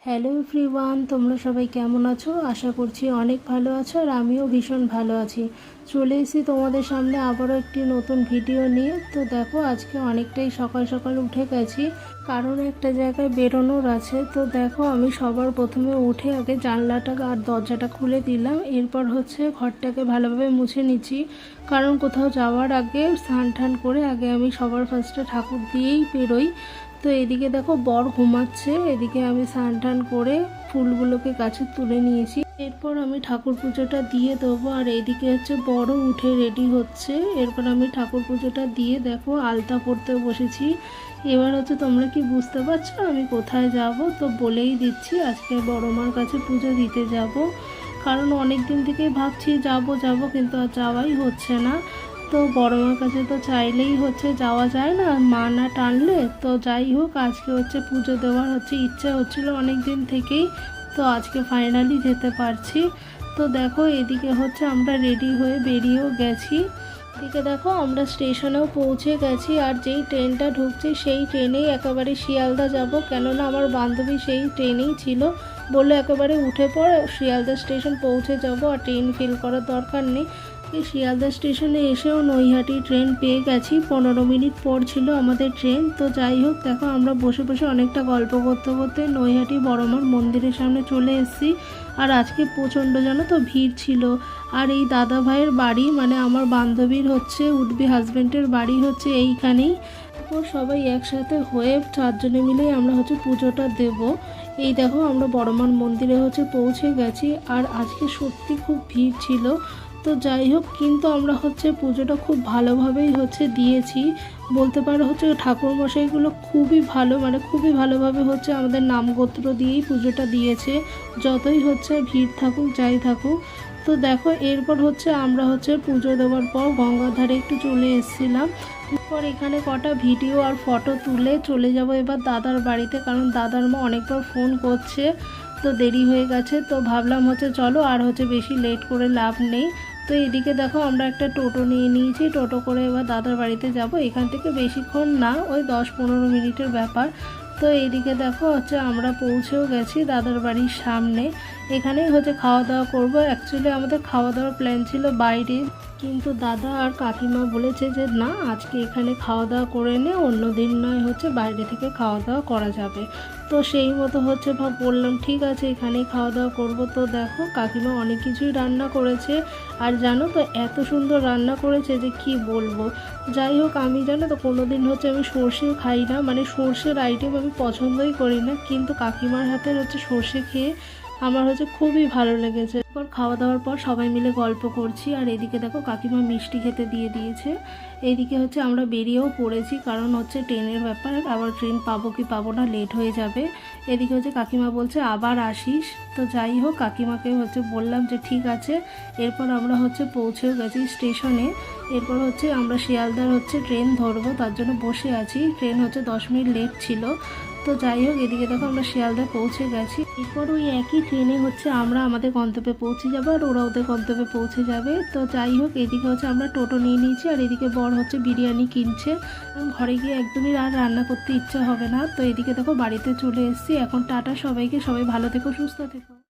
Hello everyone, তোমরা সবাই কেমন আছো? আশা করছি অনেক ভালো আছো আর আমিও ভীষণ ভালো আছি। চলে এসেছি তোমাদের সামনে আবারও একটি নতুন ভিডিও নিয়ে। তো দেখো, আজকে অনেকটাই সকাল সকাল উঠে গেছি, কারণ একটা জায়গায় বেরোনোর আছে। তো দেখো, আমি সবার প্রথমে উঠে আগে জানলাটা আর দরজাটা খুলে দিলাম। এরপর হচ্ছে ঘরটাকে ভালোভাবে মুছে নিচ্ছি, কারণ কোথাও যাওয়ার আগে স্নান টান করে আগে আমি সবার ফার্স্টে ঠাকুর দিয়েই বেরোই। তো এদিকে দেখো, বর ঘুমাচ্ছে, এদিকে আমি স্নান টান করে ফুলগুলোকে গাছে তুলে নিয়েছি। এরপর আমি ঠাকুর পুজোটা দিয়ে দেবো, আর এইদিকে হচ্ছে বড় উঠে রেডি হচ্ছে। এরপর আমি ঠাকুর পুজোটা দিয়ে দেখো আলতা পড়তে বসেছি। এবার হচ্ছে তোমরা কি বুঝতে পারছো আমি কোথায় যাব? তো বলেই দিচ্ছি, আজকে বড় মার কাছে পুজো দিতে যাব। কারণ অনেক দিন থেকেই ভাবছি যাব যাব, কিন্তু আর যাওয়াই হচ্ছে না। তো বড় মার কাছে তো চাইলেই হচ্ছে যাওয়া যায় না, মা না টানলে। তো যাই হোক, আজকে হচ্ছে পুজো দেওয়ার হচ্ছে ইচ্ছা হচ্ছিল অনেক দিন থেকেই। তো আজকে ফাইনালি যেতে পারছি। তো দেখো, এদিকে হচ্ছে আমরা রেডি হয়ে বেরিয়েও গেছি। এদিকে দেখো, আমরা স্টেশনেও পৌঁছে গেছি, আর যেই ট্রেনটা ঢুকছে সেই ট্রেনেই একেবারে শিয়ালদা যাব। কেননা আমার বান্ধবী সেই ট্রেনেই ছিল, বললো একেবারে উঠে পড়ে শিয়ালদা স্টেশন পৌঁছে যাব, আর ট্রেন ফিল করার দরকার নেই। শিয়ালদা স্টেশনে এসেও নৈহাটি ট্রেন পেয়ে গেছি, 15 মিনিট পর ছিল আমাদের ট্রেন। তো যাই হোক, দেখো আমরা বসে বসে অনেকটা গল্প করতে করতে নৈহাটি বড়মার মন্দিরের সামনে চলে এসেছি। আর আজকে প্রচণ্ড জানো তো ভিড় ছিল। আর এই দাদা ভাইয়ের বাড়ি, মানে আমার বান্ধবীর হচ্ছে উঠবি হাজব্যান্ডের বাড়ি হচ্ছে এইখানেই। তারপর সবাই একসাথে হয়ে 4 জনে মিলেই আমরা হচ্ছে পুজোটা দেব। এই দেখো, আমরা বড়মার মন্দিরে হচ্ছে পৌঁছে গেছি, আর আজকে সত্যি খুব ভিড় ছিল। তো যাই হোক, কিন্তু আমরা হচ্ছে পুজোটা খুব ভালোভাবেই হচ্ছে দিয়েছি। বলতে পারো হচ্ছে ঠাকুরমশাইগুলো খুবই ভালো, মানে খুবই ভালোভাবে হচ্ছে আমাদের নামগোত্র দিয়েই পুজোটা দিয়েছে, যতই হচ্ছে ভিড় থাকুক যাই থাকুক। তো দেখো, এরপর হচ্ছে আমরা হচ্ছে পুজো দেওয়ার পর গঙ্গার ধারে একটু চলে এসেছিলাম। এরপর এখানে কটা ভিডিও আর ফটো তুলে চলে যাব এবার দাদার বাড়িতে, কারণ দাদার মা অনেকবার ফোন করছে। তো দেরি হয়ে গেছে, তো ভাবলাম হচ্ছে চলো, আর হচ্ছে বেশি লেট করে লাভ নেই। তো এদিকে দেখো, আমরা একটা টোটো নিয়ে নিয়েছি, টোটো করে এবার দাদার বাড়িতে যাব। এখান থেকে বেশিক্ষণ না, ওই 10-15 মিনিটের ব্যাপার। তো এইদিকে দেখো হচ্ছে আমরা পৌঁছেও গেছি দাদার বাড়ির সামনে। এখানেই হচ্ছে খাওয়া দাওয়া করবো। অ্যাকচুয়ালি আমাদের খাওয়া দাওয়ার প্ল্যান ছিল বাইরে, কিন্তু দাদা আর কাকিমা বলেছে যে না, আজকে এখানে খাওয়া দাওয়া করে নে, অন্য দিন নয় হচ্ছে বাইরে থেকে খাওয়া দাওয়া করা যাবে। তো সেই মতো হচ্ছে বললাম ঠিক আছে, এখানেই খাওয়া দাওয়া করবো। তো দেখো, কাকিমা অনেক কিছুই রান্না করেছে, আর জানো তো এত সুন্দর রান্না করেছে যে কি বলবো। যাই হোক, আমি জানো তো কোনোদিন হচ্ছে আমি সর্ষে খাই না, মানে সর্ষের আইটেম আমি পছন্দই করি না, কিন্তু কাকিমার হাতের হচ্ছে সর্ষে খেয়ে আমার হচ্ছে খুবই ভালো লেগেছে। এরপর খাওয়া দাওয়ার পর সবাই মিলে গল্প করছি, আর এদিকে দেখো কাকিমা মিষ্টি খেতে দিয়ে দিয়েছে। এইদিকে হচ্ছে আমরা বেরিয়েও পড়েছি, কারণ হচ্ছে ট্রেনের ব্যাপার, আবার ট্রেন পাবো কি পাবো না, লেট হয়ে যাবে। এদিকে হচ্ছে কাকিমা বলছে আবার আসিস। তো যাই হোক, কাকিমাকে হচ্ছে বললাম যে ঠিক আছে। এরপর আমরা হচ্ছে পৌঁছেও গেছি স্টেশনে। এরপর হচ্ছে আমরা শিয়ালদার হচ্ছে ট্রেন ধরবো, তার জন্য বসে আছি। ট্রেন হচ্ছে 10 মিনিট লেট ছিল। তো যাই হোক, এদিকে দেখো আমরা শিয়ালদা পৌঁছে গেছি। এরপর ওই একই ট্রেনে হচ্ছে আমরা আমাদের গন্তব্যে পৌঁছে যাবো, আর ওরা ওদের গন্তব্যে পৌঁছে যাবে। তো যাই হোক, এদিকে হচ্ছে আমরা টোটো নিয়ে নিয়েছি, আর এদিকে বর হচ্ছে বিরিয়ানি কিনছে। ঘরে গিয়ে একদমই আর রান্না করতে ইচ্ছা হবে না। তো এদিকে দেখো বাড়িতে চলে এসেছি এখন। টাটা সবাইকে, সবাই ভালো থেকো, সুস্থ থেকো।